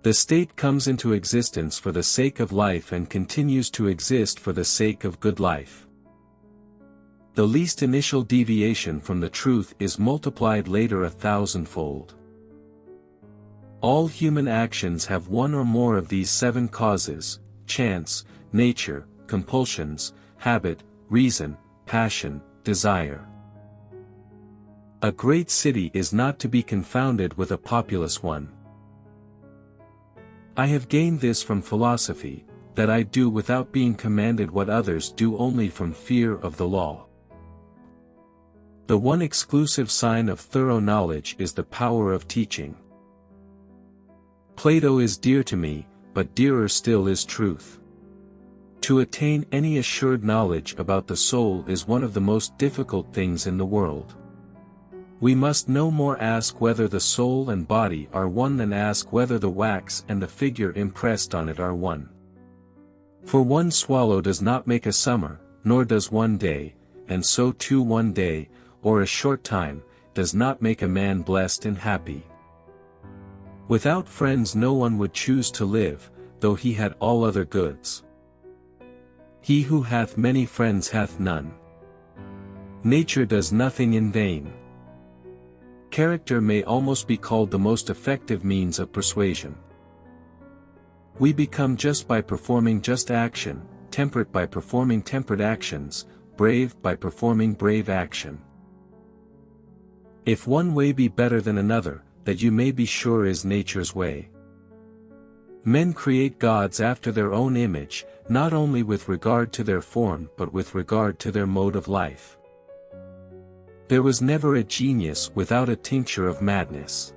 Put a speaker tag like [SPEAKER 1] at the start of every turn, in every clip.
[SPEAKER 1] The state comes into existence for the sake of life and continues to exist for the sake of good life. The least initial deviation from the truth is multiplied later 1,000-fold. All human actions have one or more of these 7 causes: chance, nature, compulsions, habit, reason, passion, desire. A great city is not to be confounded with a populous one. I have gained this from philosophy, that I do without being commanded what others do only from fear of the law. The one exclusive sign of thorough knowledge is the power of teaching. Plato is dear to me, but dearer still is truth. To attain any assured knowledge about the soul is one of the most difficult things in the world. We must no more ask whether the soul and body are one than ask whether the wax and the figure impressed on it are one. For one swallow does not make a summer, nor does one day, and so too one day, or a short time, does not make a man blessed and happy. Without friends no one would choose to live, though he had all other goods. He who hath many friends hath none. Nature does nothing in vain. Character may almost be called the most effective means of persuasion. We become just by performing just action, temperate by performing temperate actions, brave by performing brave action. If one way be better than another, that you may be sure is nature's way. Men create gods after their own image, not only with regard to their form but with regard to their mode of life. There was never a genius without a tincture of madness.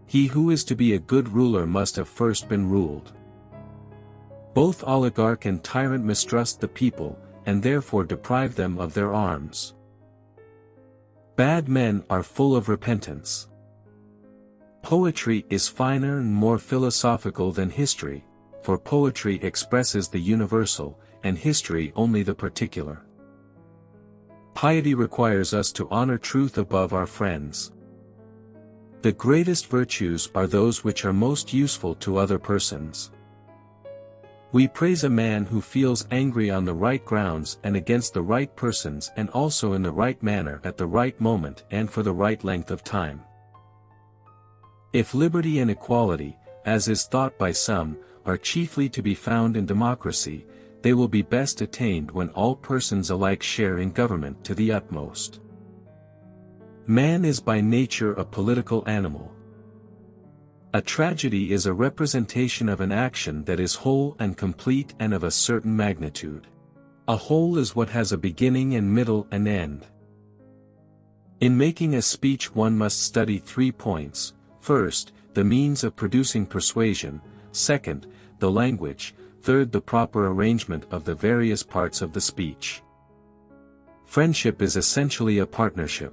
[SPEAKER 1] He who is to be a good ruler must have first been ruled. Both oligarch and tyrant mistrust the people, and therefore deprive them of their arms. Bad men are full of repentance. Poetry is finer and more philosophical than history, for poetry expresses the universal, and history only the particular. Piety requires us to honor truth above our friends. The greatest virtues are those which are most useful to other persons. We praise a man who feels angry on the right grounds and against the right persons and also in the right manner at the right moment and for the right length of time. If liberty and equality, as is thought by some, are chiefly to be found in democracy, they will be best attained when all persons alike share in government to the utmost. Man is by nature a political animal. A tragedy is a representation of an action that is whole and complete and of a certain magnitude. A whole is what has a beginning and middle and end. In making a speech one must study 3 points: first, the means of producing persuasion; second, the language; third, the proper arrangement of the various parts of the speech. Friendship is essentially a partnership.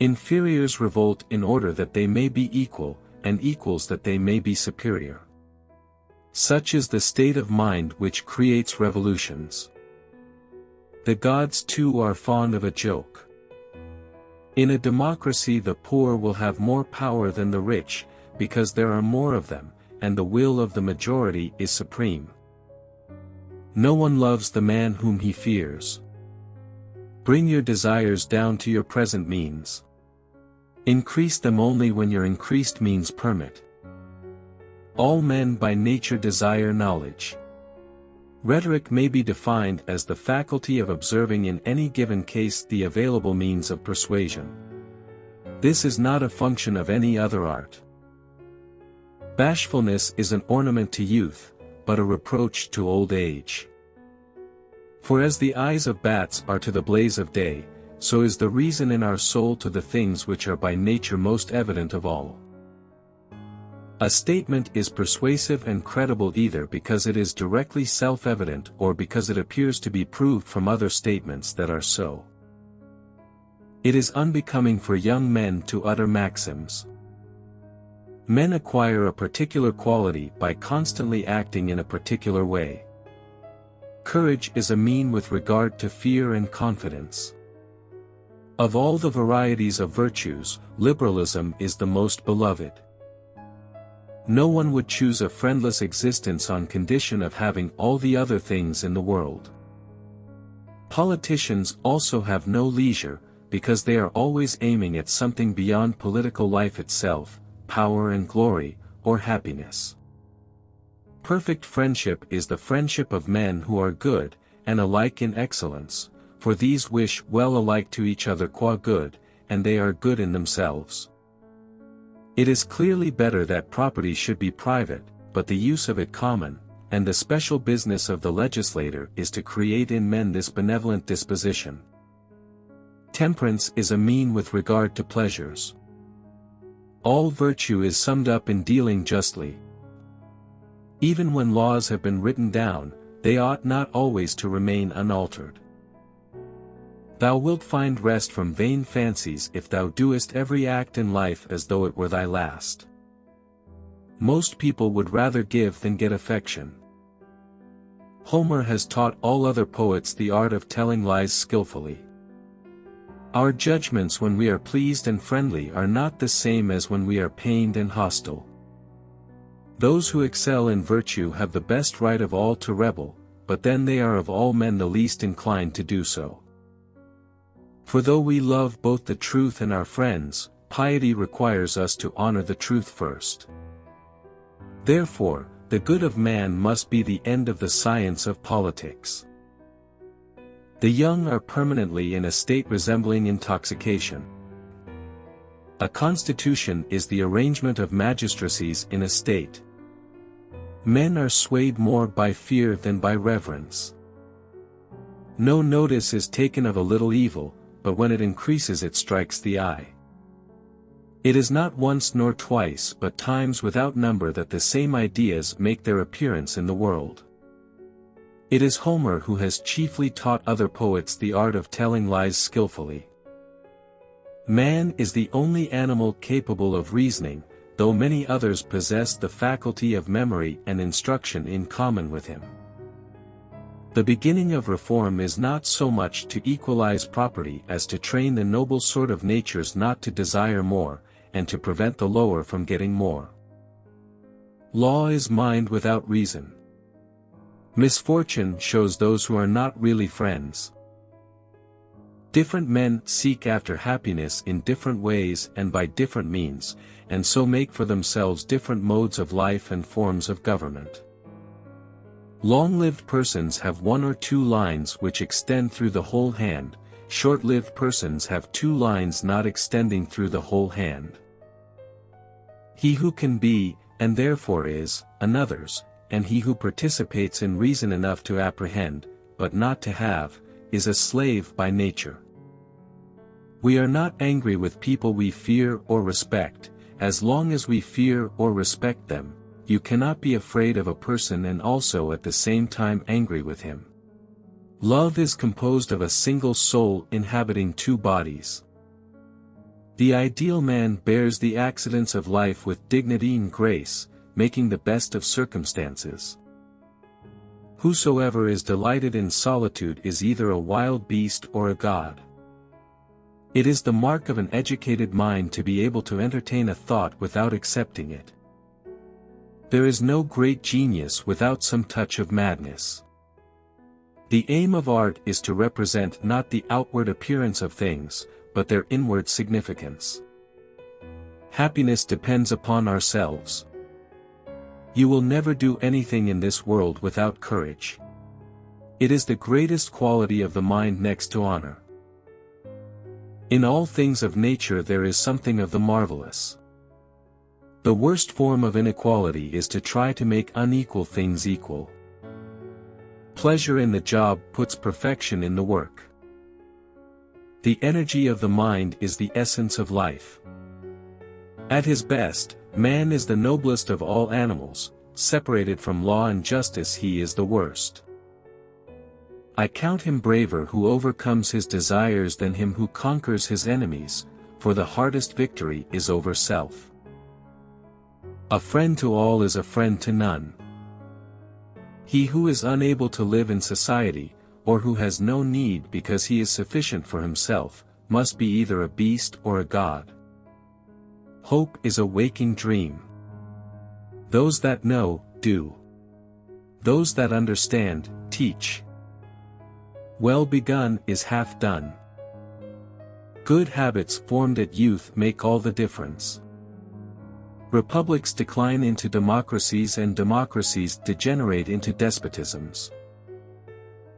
[SPEAKER 1] Inferiors revolt in order that they may be equal, and equals that they may be superior. Such is the state of mind which creates revolutions. The gods too are fond of a joke. In a democracy the poor will have more power than the rich, because there are more of them, and the will of the majority is supreme. No one loves the man whom he fears. Bring your desires down to your present means. Increase them only when your increased means permit. All men by nature desire knowledge. Rhetoric may be defined as the faculty of observing in any given case the available means of persuasion. This is not a function of any other art. Bashfulness is an ornament to youth, but a reproach to old age. For as the eyes of bats are to the blaze of day, so is the reason in our soul to the things which are by nature most evident of all. A statement is persuasive and credible either because it is directly self-evident or because it appears to be proved from other statements that are so. It is unbecoming for young men to utter maxims. Men acquire a particular quality by constantly acting in a particular way. Courage is a mean with regard to fear and confidence. Of all the varieties of virtues, liberalism is the most beloved. No one would choose a friendless existence on condition of having all the other things in the world. Politicians also have no leisure, because they are always aiming at something beyond political life itself, power and glory, or happiness. Perfect friendship is the friendship of men who are good, and alike in excellence, for these wish well alike to each other qua good, and they are good in themselves. It is clearly better that property should be private, but the use of it common, and the special business of the legislator is to create in men this benevolent disposition. Temperance is a mean with regard to pleasures. All virtue is summed up in dealing justly. Even when laws have been written down, they ought not always to remain unaltered. Thou wilt find rest from vain fancies if thou doest every act in life as though it were thy last. Most people would rather give than get affection. Homer has taught all other poets the art of telling lies skillfully. Our judgments when we are pleased and friendly are not the same as when we are pained and hostile. Those who excel in virtue have the best right of all to rebel, but then they are of all men the least inclined to do so. For though we love both the truth and our friends, piety requires us to honor the truth first. Therefore, the good of man must be the end of the science of politics. The young are permanently in a state resembling intoxication. A constitution is the arrangement of magistracies in a state. Men are swayed more by fear than by reverence. No notice is taken of a little evil, but when it increases it strikes the eye. It is not once nor twice but times without number that the same ideas make their appearance in the world. It is Homer who has chiefly taught other poets the art of telling lies skillfully. Man is the only animal capable of reasoning, though many others possess the faculty of memory and instruction in common with him. The beginning of reform is not so much to equalize property as to train the noble sort of natures not to desire more, and to prevent the lower from getting more. Law is mind without reason. Misfortune shows those who are not really friends. Different men seek after happiness in different ways and by different means, and so make for themselves different modes of life and forms of government. Long-lived persons have one or two lines which extend through the whole hand, short-lived persons have two lines not extending through the whole hand. He who can be, and therefore is, another's, and he who participates in reason enough to apprehend, but not to have, is a slave by nature. We are not angry with people we fear or respect, as long as we fear or respect them. You cannot be afraid of a person and also at the same time angry with him. Love is composed of a single soul inhabiting two bodies. The ideal man bears the accidents of life with dignity and grace, making the best of circumstances. Whosoever is delighted in solitude is either a wild beast or a god. It is the mark of an educated mind to be able to entertain a thought without accepting it. There is no great genius without some touch of madness. The aim of art is to represent not the outward appearance of things, but their inward significance. Happiness depends upon ourselves. You will never do anything in this world without courage. It is the greatest quality of the mind next to honor. In all things of nature there is something of the marvelous. The worst form of inequality is to try to make unequal things equal. Pleasure in the job puts perfection in the work. The energy of the mind is the essence of life. At his best, man is the noblest of all animals, separated from law and justice he is the worst. I count him braver who overcomes his desires than him who conquers his enemies, for the hardest victory is over self. A friend to all is a friend to none. He who is unable to live in society, or who has no need because he is sufficient for himself, must be either a beast or a god. Hope is a waking dream. Those that know, do. Those that understand, teach. Well begun is half done. Good habits formed at youth make all the difference. Republics decline into democracies and democracies degenerate into despotisms.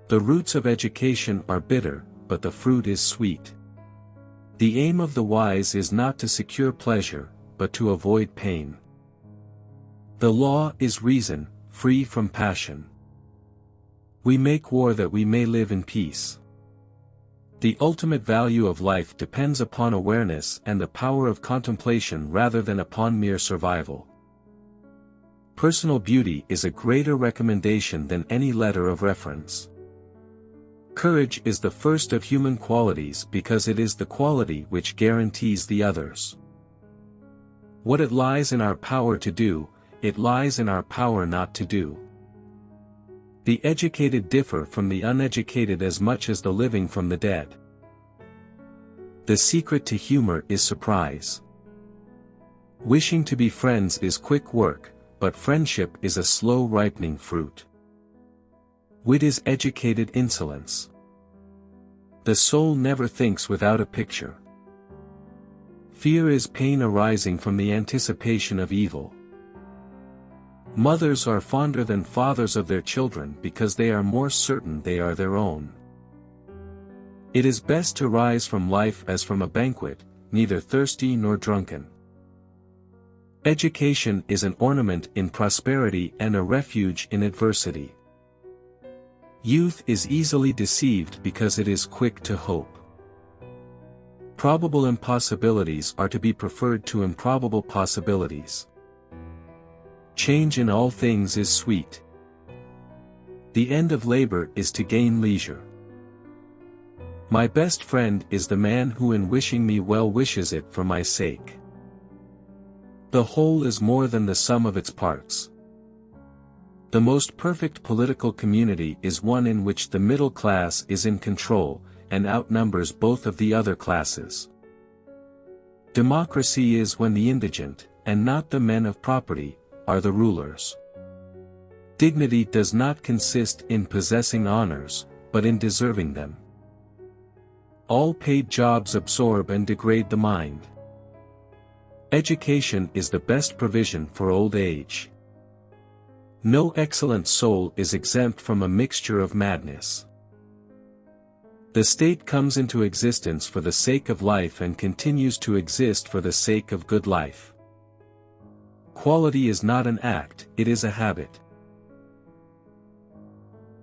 [SPEAKER 1] The roots of education are bitter, but the fruit is sweet. The aim of the wise is not to secure pleasure, but to avoid pain. The law is reason, free from passion. We make war that we may live in peace. The ultimate value of life depends upon awareness and the power of contemplation rather than upon mere survival. Personal beauty is a greater recommendation than any letter of reference. Courage is the first of human qualities because it is the quality which guarantees the others. What it lies in our power to do, it lies in our power not to do. The educated differ from the uneducated as much as the living from the dead. The secret to humor is surprise. Wishing to be friends is quick work, but friendship is a slow ripening fruit. Wit is educated insolence. The soul never thinks without a picture. Fear is pain arising from the anticipation of evil. Mothers are fonder than fathers of their children because they are more certain they are their own. It is best to rise from life as from a banquet, neither thirsty nor drunken. Education is an ornament in prosperity and a refuge in adversity. Youth is easily deceived because it is quick to hope. Probable impossibilities are to be preferred to improbable possibilities. Change in all things is sweet. The end of labor is to gain leisure. My best friend is the man who in wishing me well wishes it for my sake. The whole is more than the sum of its parts. The most perfect political community is one in which the middle class is in control, and outnumbers both of the other classes. Democracy is when the indigent, and not the men of property, are the rulers. Dignity does not consist in possessing honors, but in deserving them. All paid jobs absorb and degrade the mind. Education is the best provision for old age. No excellent soul is exempt from a mixture of madness. The state comes into existence for the sake of life and continues to exist for the sake of good life. Quality is not an act, it is a habit.